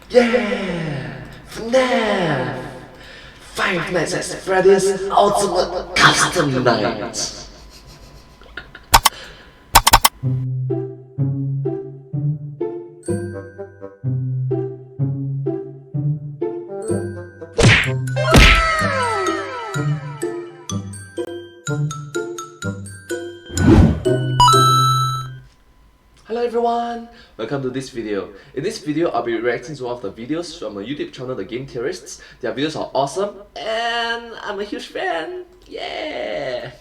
Yeah! FNAF! Five Nights at Freddy's Ultimate Custom Night! Hello everyone! Welcome to this video. In this video, I'll be reacting to one of the videos from my YouTube channel, the Game Theorists. Their videos are awesome and I'm a huge fan! Yeah!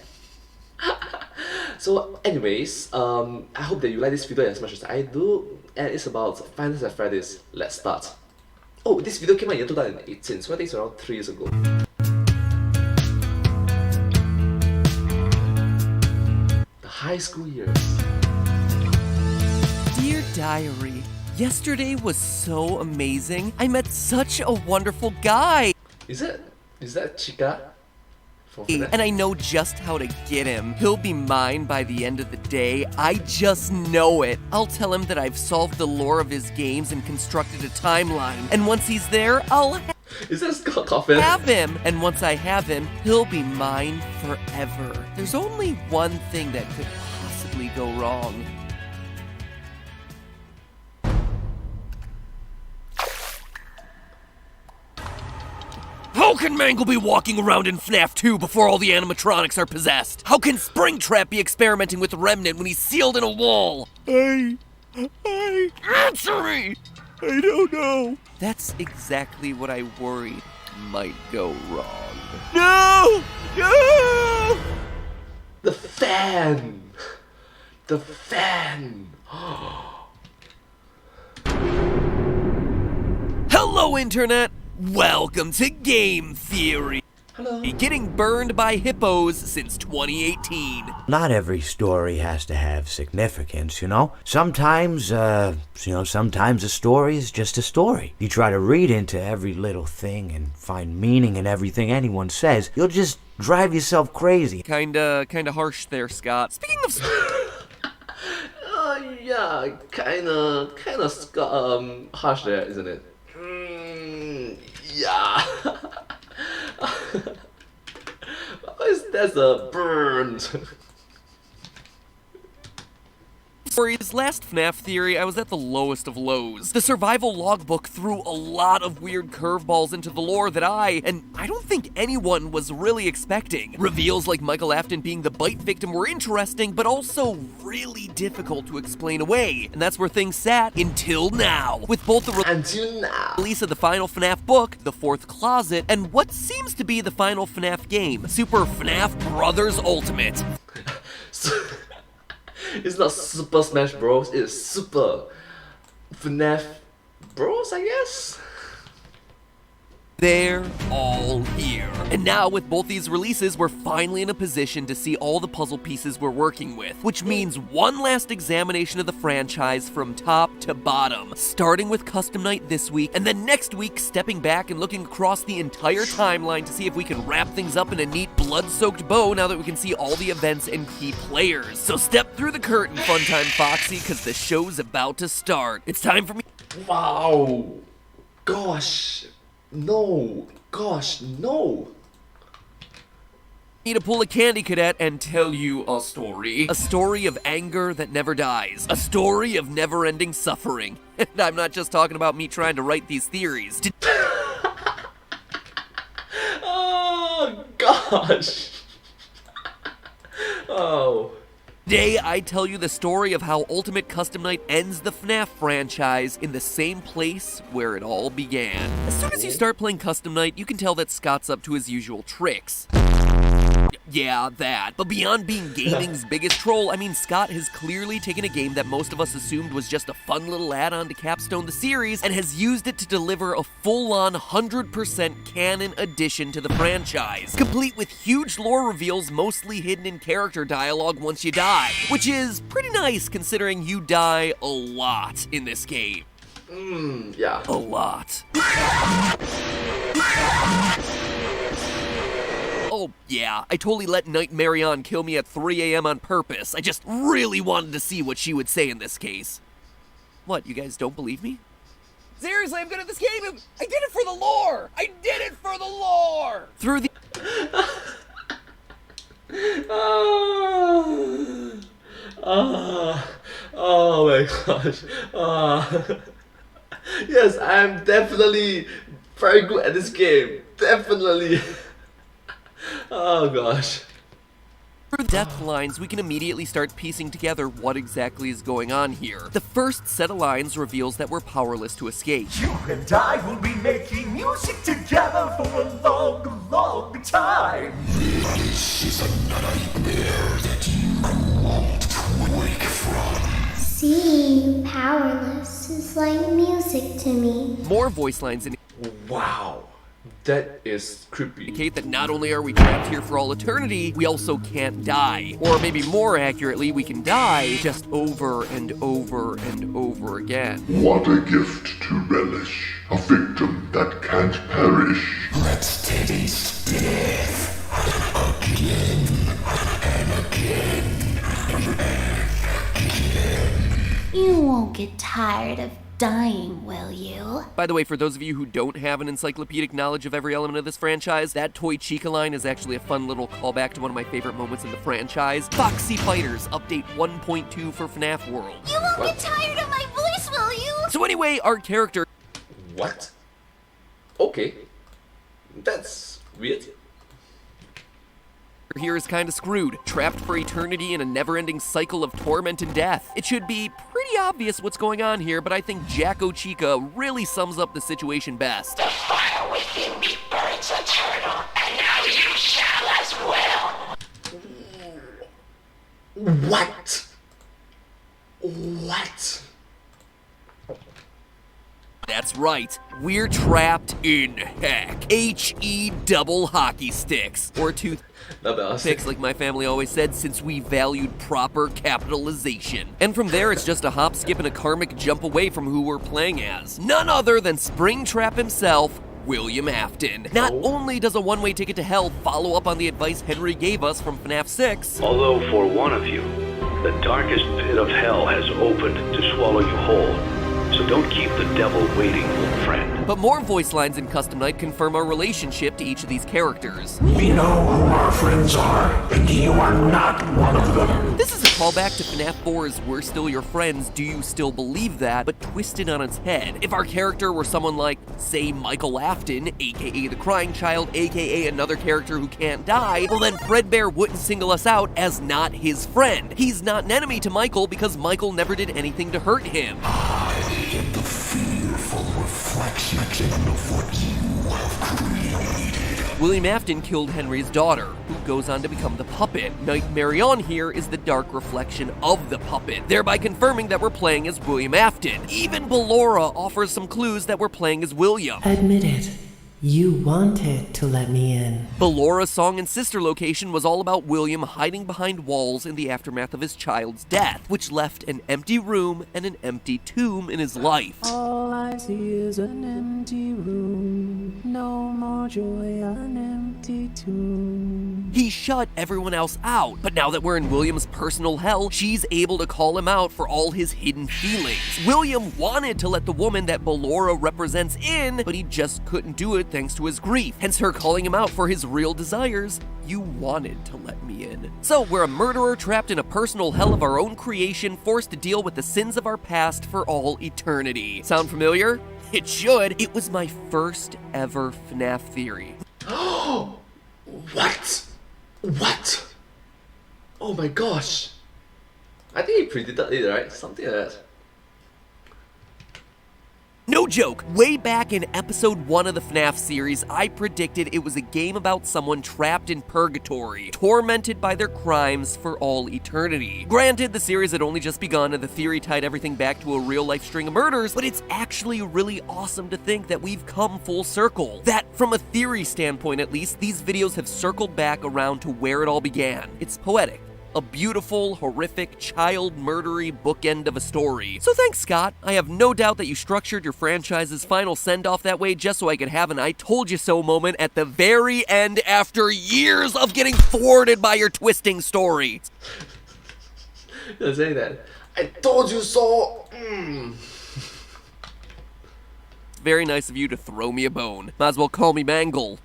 So anyways, I hope that you like this video as much as I do, and it's about Five Nights at Freddy's. Let's start. Oh, this video came out in 2018, so I think it's around 3 years ago. The high school years. Dear Diary, yesterday was so amazing. I met such a wonderful guy. Is that Chica? From FNAF? And I know just how to get him. He'll be mine by the end of the day. I just know it. I'll tell him that I've solved the lore of his games and constructed a timeline. And once he's there, I'll Is that Scott Coffin? have him. And once I have him, he'll be mine forever. There's only one thing that could possibly go wrong. How can Mangle be walking around in FNAF 2 before all the animatronics are possessed? How can Springtrap be experimenting with Remnant when he's sealed in a wall? Answer me! I don't know. That's exactly what I worried might go wrong. No! No! The fan! The fan! Hello, Internet! Welcome to Game Theory. Hello. Getting burned by hippos since 2018. Not every story has to have significance, you know? Sometimes, sometimes a story is just a story. You try to read into every little thing and find meaning in everything anyone says, you'll just drive yourself crazy. Kinda harsh there, Scott. Speaking of... Yeah, kinda harsh there, isn't it? Yeah. That's a burn. For his last FNAF theory, I was at the lowest of lows. The survival logbook threw a lot of weird curveballs into the lore that I don't think anyone was really expecting. Reveals like Michael Afton being the bite victim were interesting, but also really difficult to explain away. And that's where things sat until now. With both the Until now. release of the final FNAF book, The Fourth Closet, and what seems to be the final FNAF game, Super FNAF Brothers Ultimate. It's not Super Smash Bros, it's Super FNAF Bros, I guess? They're all here. And now with both these releases, we're finally in a position to see all the puzzle pieces we're working with, which means one last examination of the franchise from top to bottom, starting with Custom Night this week, and then next week stepping back and looking across the entire timeline to see if we can wrap things up in a neat blood-soaked bow now that we can see all the events and key players. So step through the curtain, Funtime Foxy, because the show's about to start. It's time for me. Wow. Gosh. No. Gosh, no. To pull a candy cadet and tell you a story. A story of anger that never dies. A story of never-ending suffering. And I'm not just talking about me trying to write these theories. Oh, gosh. Oh. Today, I tell you the story of how Ultimate Custom Night ends the FNAF franchise in the same place where it all began. As soon as you start playing Custom Night, you can tell that Scott's up to his usual tricks. Yeah, that. But beyond being gaming's biggest troll, I mean, Scott has clearly taken a game that most of us assumed was just a fun little add-on to capstone the series and has used it to deliver a full-on 100% canon addition to the franchise, complete with huge lore reveals mostly hidden in character dialogue once you die, which is pretty nice considering you die a lot in this game. Yeah. A lot. Oh, yeah, I totally let Night Marion kill me at 3 a.m. on purpose. I just really wanted to see what she would say in this case. What, you guys don't believe me? Seriously, I'm good at this game. I did it for the lore. I did it for the lore. Through the... Oh my gosh. Yes, I'm definitely very good at this game. Definitely. Oh gosh. Through death lines, we can immediately start piecing together what exactly is going on here. The first set of lines reveals that we're powerless to escape. You and I will be making music together for a long, long time. This is a nightmare that you won't wake from. Seeing you powerless is like music to me. More voice lines Wow. That is creepy. indicate that not only are we trapped here for all eternity, we also can't die. Or maybe more accurately, we can die just over and over and over again. What a gift to relish, a victim that can't perish. Let's taste death again and again and again. You won't get tired of dying, will you? By the way, for those of you who don't have an encyclopedic knowledge of every element of this franchise, that toy Chica line is actually a fun little callback to one of my favorite moments in the franchise. Foxy Fighters, update 1.2 for FNAF World. You won't get tired of my voice, will you? So anyway, our character... What? Okay. That's weird. here is kinda screwed, trapped for eternity in a never-ending cycle of torment and death. It should be pretty obvious what's going on here, but I think 𝐞𝐫𝐞 really sums up the situation best. The fire within me burns eternal, and now you shall as well. What? What? That's right, we're trapped in heck. H-E double hockey sticks. Or toothpicks, like my family always said, since we valued proper capitalization. And from there, it's just a hop, skip, and a karmic jump away from who we're playing as. None other than Springtrap himself, William Afton. Not only does a one-way ticket to hell follow up on the advice Henry gave us from FNAF 6, although for one of you, the darkest pit of hell has opened to swallow you whole. So don't keep the devil waiting, friend. but more voice lines in Custom Night confirm our relationship to each of these characters. We know who our friends are, and you are not one of them. This is a callback to FNAF 4's We're Still Your Friends, Do You Still Believe That, but twisted on its head. If our character were someone like, say, Michael Afton, aka the Crying Child, aka another character who can't die, well then Fredbear wouldn't single us out as not his friend. He's not an enemy to Michael because Michael never did anything to hurt him. I am the fearful reflection of what you have created. William Afton killed Henry's daughter, who goes on to become the puppet. Knight Marion here is the dark reflection of the puppet, thereby confirming that we're playing as William Afton. Even Ballora offers some clues that we're playing as William. Admit it. You wanted to let me in. Ballora's song and sister location was all about William hiding behind walls in the aftermath of his child's death, which left an empty room and an empty tomb in his life. All I see is an empty room. No more joy, an empty tomb. He shut everyone else out, but now that we're in William's personal hell, she's able to call him out for all his hidden feelings. William wanted to let the woman that Ballora represents in, but he just couldn't do it thanks to his grief, hence her calling him out for his real desires. You wanted to let me in. So we're a murderer trapped in a personal hell of our own creation, forced to deal with the sins of our past for all eternity. Sound familiar? It should. It was my first ever FNAF theory. What? What? Oh my gosh. I think he predicted it, right? Something like that. No joke, way back in episode 1 of the FNAF series, I predicted it was a game about someone trapped in purgatory, tormented by their crimes for all eternity. Granted, the series had only just begun and the theory tied everything back to a real-life string of murders, but it's actually really awesome to think that we've come full circle. That, from a theory standpoint at least, these videos have circled back around to where it all began. It's poetic. A beautiful, horrific, child murdery bookend of a story. So thanks, Scott. I have no doubt that you structured your franchise's final send-off that way just so I could have an I told you so moment at the very end after years of getting thwarted by your twisting story. You're saying that. I told you so. very nice of you to throw me a bone. Might as well call me Mangle.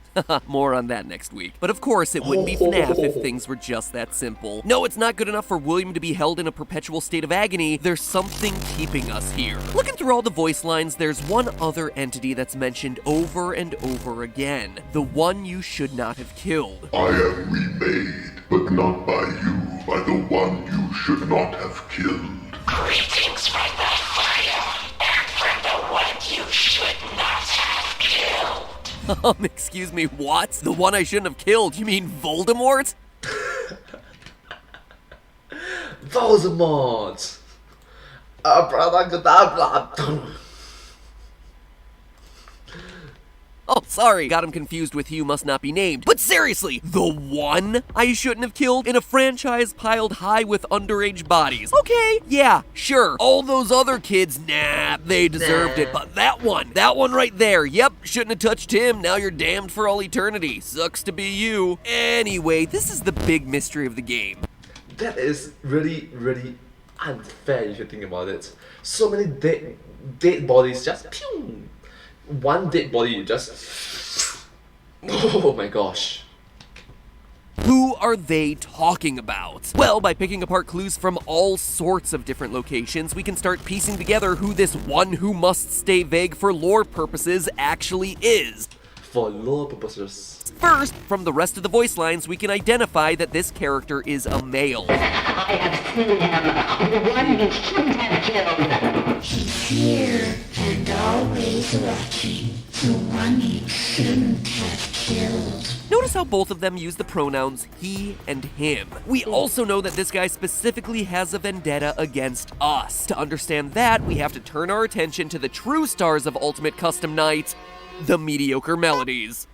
More on that next week. But of course, it wouldn't be FNAF if things were just that simple. No, it's not good enough for William to be held in a perpetual state of agony. There's something keeping us here. Looking through all the voice lines, there's one other entity that's mentioned over and over again. The one you should not have killed. I am remade, but not by you, by the one you should not have killed. Greetings from the fire, and from the one you should not have killed. Excuse me, what? The one I shouldn't have killed? You mean Voldemort? Voldemort! Abracadabra! Oh, sorry. Got him confused with Hugh Must Not Be Named. But seriously, the one I shouldn't have killed in a franchise piled high with underage bodies. Okay, yeah, sure. All those other kids, nah, they deserved it. But that one right there, yep, shouldn't have touched him. Now you're damned for all eternity. Sucks to be you. Anyway, this is the big mystery of the game. That is really, really unfair if you think about it. So many dead bodies just pew! One dead body just... Oh my gosh. Who are they talking about? Well, by picking apart clues from all sorts of different locations, we can start piecing together who this one who must stay vague for lore purposes actually is. For lore purposes. First, from the rest of the voice lines, we can identify that this character is a male. I have seen him, the one you shouldn't have killed. He's here and always watching, the one you shouldn't have killed. Notice how both of them use the pronouns he and him. We also know that this guy specifically has a vendetta against us. To understand that, we have to turn our attention to the true stars of Ultimate Custom Night, the mediocre melodies.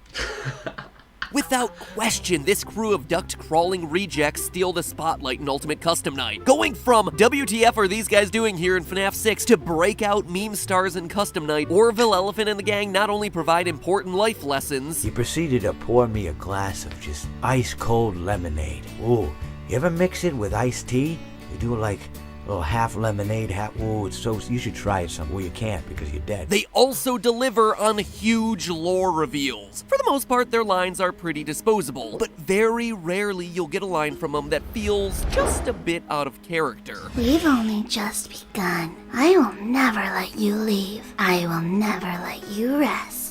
Without question, this crew of duct-crawling rejects steal the spotlight in Ultimate Custom Night. Going from WTF are these guys doing here in FNAF 6 to breakout meme stars in Custom Night, Orville Elephant and the gang not only provide important life lessons... He proceeded to pour me a glass of just ice-cold lemonade. Ooh, you ever mix it with iced tea? You do like a little half lemonade, half... Ooh, it's so... You should try it some. Well, you can't because you're dead. They also deliver on huge lore reveals. For the most part, their lines are pretty disposable, but very rarely you'll get a line from them that feels just a bit out of character. We've only just begun. I will never let you leave. I will never let you rest.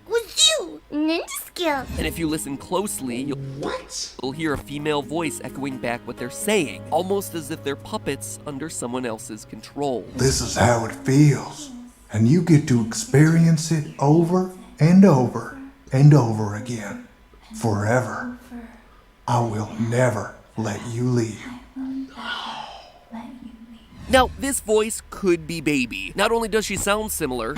Was you ninja skill? And if you listen closely, you'll hear a female voice echoing back what they're saying, almost as if they're puppets under someone else's control. This is how it feels, and you get to experience it over and over and over again, forever. I will never let you leave. Now, this voice could be Baby. Not only does she sound similar,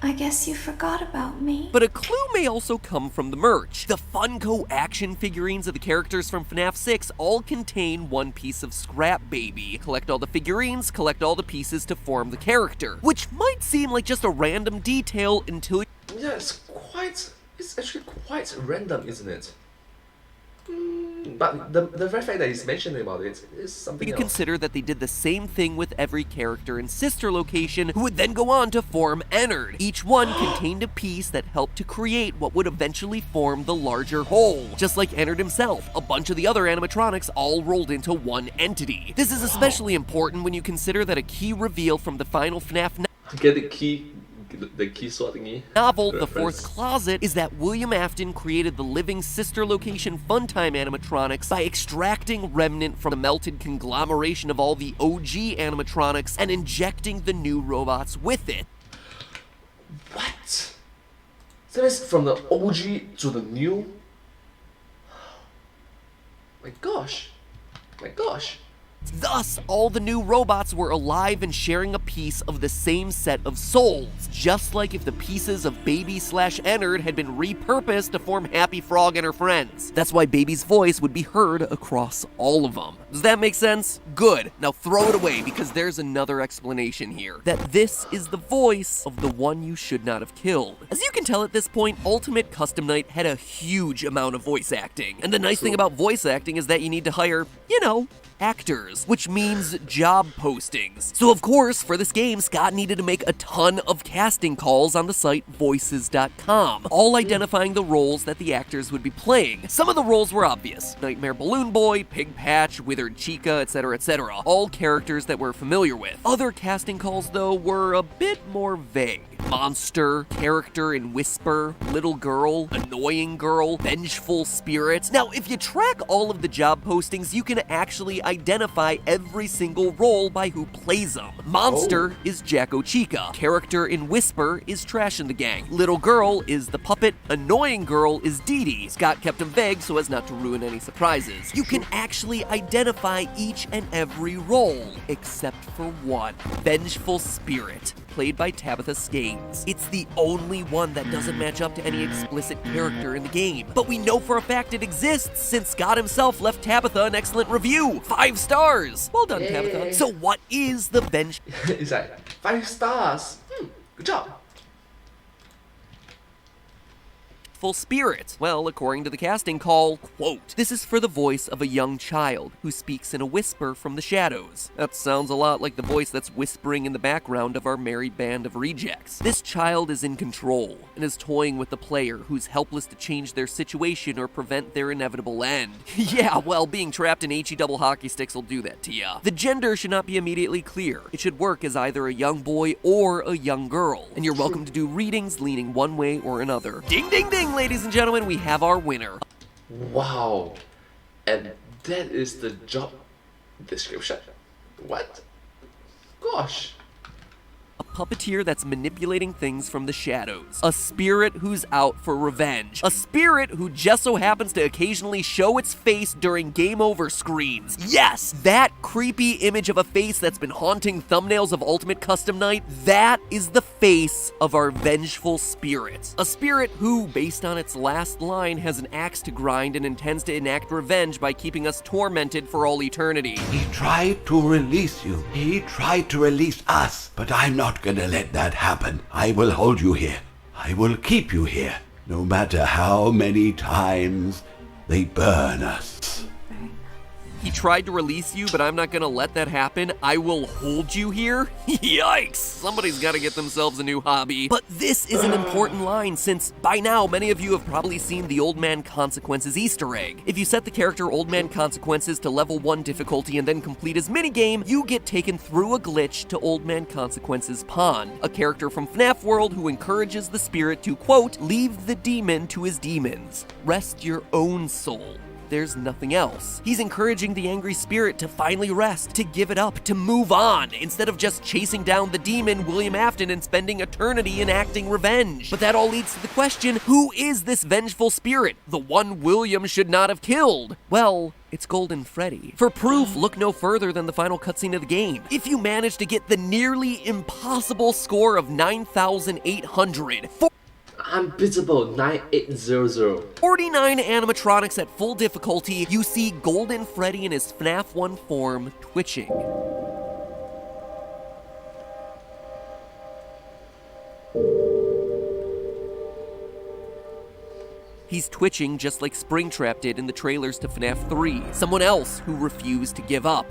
I guess you forgot about me. but a clue may also come from the merch. The Funko action figurines of the characters from FNAF 6 all contain one piece of scrap Baby. Collect all the figurines, collect all the pieces to form the character, which might seem like just a random detail until Yeah, it's actually quite random, isn't it? But the very fact that he's mentioning about it is something you else. consider that they did the same thing with every character in Sister Location, who would then go on to form _NNERD. Each one contained a piece that helped to create what would eventually form the larger whole. Just like _NNERD himself, a bunch of the other animatronics all rolled into one entity. This is especially important when you consider that a key reveal from the final FNAF Get the key sword thingy. novel, The Fourth Closet, is that William Afton created the living Sister Location Funtime animatronics by extracting remnant from the melted conglomeration of all the OG animatronics and injecting the new robots with it. What? So it's from the OG to the new? My gosh. My gosh. Thus, all the new robots were alive and sharing a piece of the same set of souls, just like if the pieces of Baby/_NNERD had been repurposed to form Happy Frog and her friends. That's why Baby's voice would be heard across all of them. Does that make sense? Good. Now throw it away, because there's another explanation here. That this is the voice of the one you should not have killed. As you can tell at this point, Ultimate Custom Night had a huge amount of voice acting. And the nice thing about voice acting is that you need to hire, you know, actors, which means job postings. So of course, for this game, Scott needed to make a ton of casting calls on the site voices.com, all identifying the roles that the actors would be playing. Some of the roles were obvious: Nightmare Balloon Boy, Pig Patch, Withered Chica, etc., all characters that we're familiar with. Other casting calls, though, were a bit more vague. Monster, character in Whisper, little girl, annoying girl, vengeful spirit. Now, if you track all of the job postings, you can actually identify every single role by who plays them. Monster is Jacko Chica. Character in Whisper is Trash in the Gang. Little girl is the puppet. Annoying girl is Dee Dee. Scott kept them vague so as not to ruin any surprises. You can actually identify each and every role, except for one. Vengeful Spirit, played by Tabitha Skanes. It's the only one that doesn't match up to any explicit character in the game. But we know for a fact it exists since Scott himself left Tabitha an excellent review. 5 stars! Well done, Tabitha. So what is the It's like 5 stars. Good job. Vengeful Spirit? Well, according to the casting call, quote, "This is for the voice of a young child who speaks in a whisper from the shadows." That sounds a lot like the voice that's whispering in the background of our merry band of rejects. This child is in control and is toying with the player who's helpless to change their situation or prevent their inevitable end. Yeah, well, being trapped in HE double hockey sticks will do that to ya. The gender should not be immediately clear. It should work as either a young boy or a young girl. And you're welcome to do readings leaning one way or another. Ding, ding, ding, ladies and gentlemen, we have our winner. Wow. And that is the job description. What? Gosh. A puppeteer that's manipulating things from the shadows. A spirit who's out for revenge. A spirit who just so happens to occasionally show its face during game over screens. Yes, that creepy image of a face that's been haunting thumbnails of Ultimate Custom Night, that is the face of our vengeful spirit. A spirit who, based on its last line, has an axe to grind and intends to enact revenge by keeping us tormented for all eternity. He tried to release you. He tried to release us. But I'm not gonna let that happen. I will hold you here. I will keep you here. No matter how many times they burn us. He tried to release you, but I'm not gonna let that happen. I will hold you here? Yikes! Somebody's gotta get themselves a new hobby. But this is an important line, since by now many of you have probably seen the Old Man Consequences Easter egg. If you set the character Old Man Consequences to level 1 difficulty and then complete his minigame, you get taken through a glitch to Old Man Consequences Pond, a character from FNAF World who encourages the spirit to, quote, "leave the demon to his demons. Rest your own soul. There's nothing else." He's encouraging the angry spirit to finally rest, to give it up, to move on, instead of just chasing down the demon, William Afton, and spending eternity enacting revenge. But that all leads to the question, who is this vengeful spirit? The one William should not have killed? Well, it's Golden Freddy. For proof, look no further than the final cutscene of the game. If you manage to get the nearly impossible score of 9,800, Unbeatable 9800. 49 animatronics at full difficulty, you see Golden Freddy in his FNAF 1 form twitching. He's twitching just like Springtrap did in the trailers to FNAF 3. Someone else who refused to give up.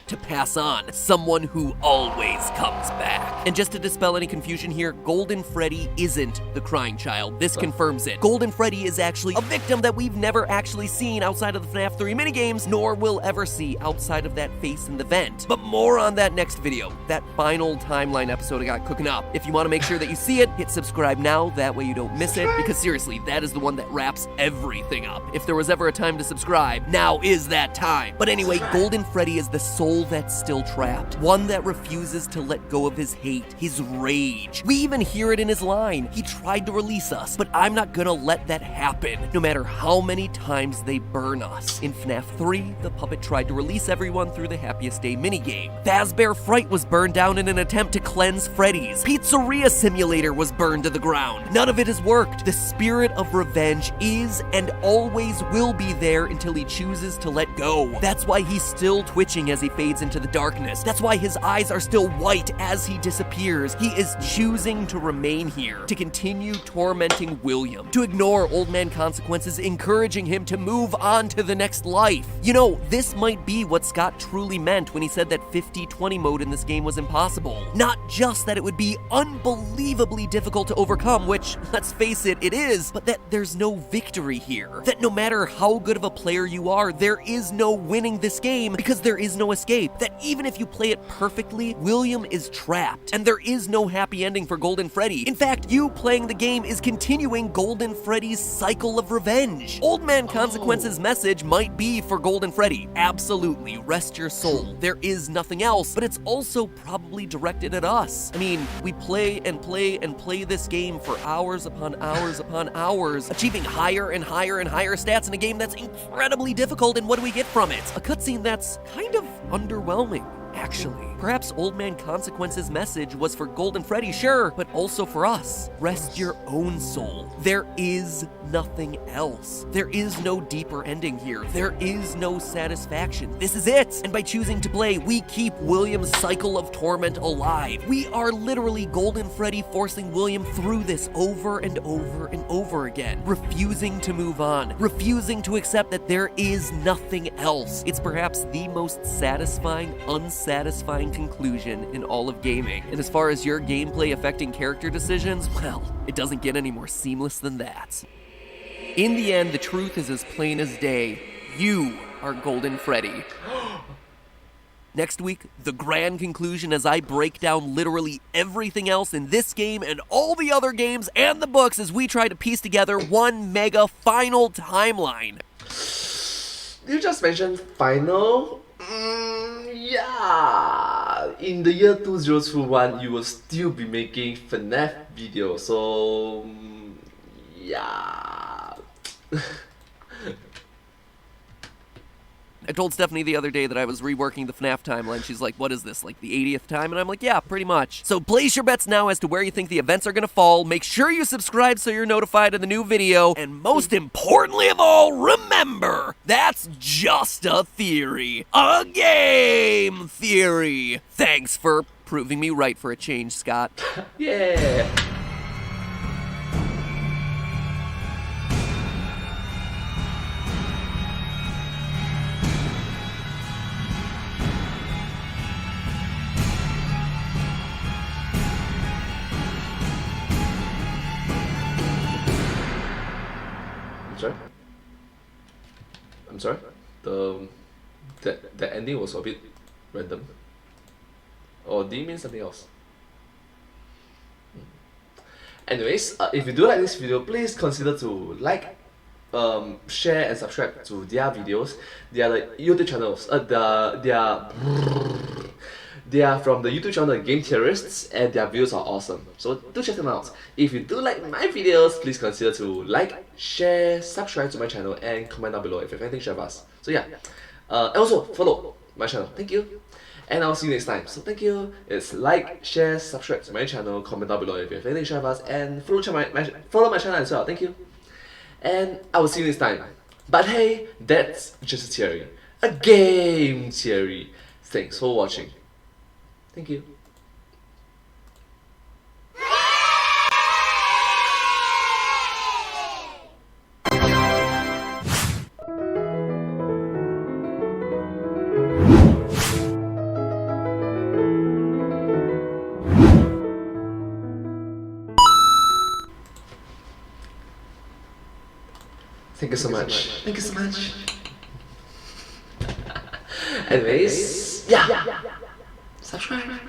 To pass on, someone who always comes back. And just to dispel any confusion here, Golden Freddy isn't the crying child. This confirms it. Golden Freddy is actually a victim that we've never actually seen outside of the FNAF 3 minigames, nor will ever see outside of that face in the vent. But more on that next video, that final timeline episode I got cooking up. If you want to make sure that you see it, hit subscribe now, that way you don't miss it, because seriously, that is the one that wraps everything up. If there was ever a time to subscribe, now is that time. But anyway, Golden Freddy is the soul that's still trapped, one that refuses to let go of his hate, his rage. We even hear it in his line. He tried to release us, but I'm not gonna let that happen, no matter how many times they burn us. In FNAF 3, the puppet tried to release everyone through the Happiest Day minigame. Fazbear Fright was burned down in an attempt to cleanse Freddy's. Pizzeria Simulator was burned to the ground. None of it has worked. The spirit of revenge is and always will be there until he chooses to let go. That's why he's still twitching as he faces fades into the darkness. That's why his eyes are still white as he disappears. He is choosing to remain here, to continue tormenting William, to ignore Old Man Consequences, encouraging him to move on to the next life. You know, this might be what Scott truly meant when he said that 50-20 mode in this game was impossible. Not just that it would be unbelievably difficult to overcome, which, let's face it, it is, but that there's no victory here. That no matter how good of a player you are, there is no winning this game because there is no escape. That even if you play it perfectly, William is trapped, and there is no happy ending for Golden Freddy. In fact, you playing the game is continuing Golden Freddy's cycle of revenge. Old Man Consequence's message might be for Golden Freddy. Absolutely, rest your soul. There is nothing else, but it's also probably directed at us. I mean, we play and play and play this game for hours upon hours upon hours, achieving higher and higher and higher stats in a game that's incredibly difficult, and what do we get from it? A cutscene that's kind of underwhelming, actually. Perhaps Old Man Consequence's message was for Golden Freddy, sure, but also for us. Rest your own soul. There is nothing else. There is no deeper ending here. There is no satisfaction. This is it. And by choosing to play, we keep William's cycle of torment alive. We are literally Golden Freddy forcing William through this over and over and over again, refusing to move on, refusing to accept that there is nothing else. It's perhaps the most satisfying, unsatisfying conclusion in all of gaming. And as far as your gameplay affecting character decisions, well, it doesn't get any more seamless than that. In the end, the truth is as plain as day. You are Golden Freddy. Next week, the grand conclusion as I break down literally everything else in this game and all the other games and the books as we try to piece together one mega final timeline. You just mentioned final? Yeah. In the year 2021, you will still be making FNAF videos, so yeah. I told Stephanie the other day that I was reworking the FNAF timeline. She's like, what is this, like the 80th time? And I'm like, yeah, pretty much. So place your bets now as to where you think the events are gonna fall. Make sure you subscribe so you're notified of the new video. And most importantly of all, remember, that's just a theory. A game theory. Thanks for proving me right for a change, Scott. Yeah. I'm sorry? The ending was a bit random. Or do you mean something else? Anyways, if you do like this video, please consider to like, share and subscribe to their videos. They are the YouTube channels. They are from the YouTube channel Game Theorists, and their videos are awesome. So do check them out. If you do like my videos, please consider to like, share, subscribe to my channel, and comment down below if you have anything to share with us. So yeah, and also follow my channel. Thank you. And I'll see you next time. So thank you. It's like, share, subscribe to my channel, comment down below if you have anything to share with us, and follow my channel as well. Thank you. And I will see you next time. But hey, that's just a theory. A game theory. Thanks for watching. Thank you. Thank you so much. Thank you so much. Anyways, yeah. Subscribe.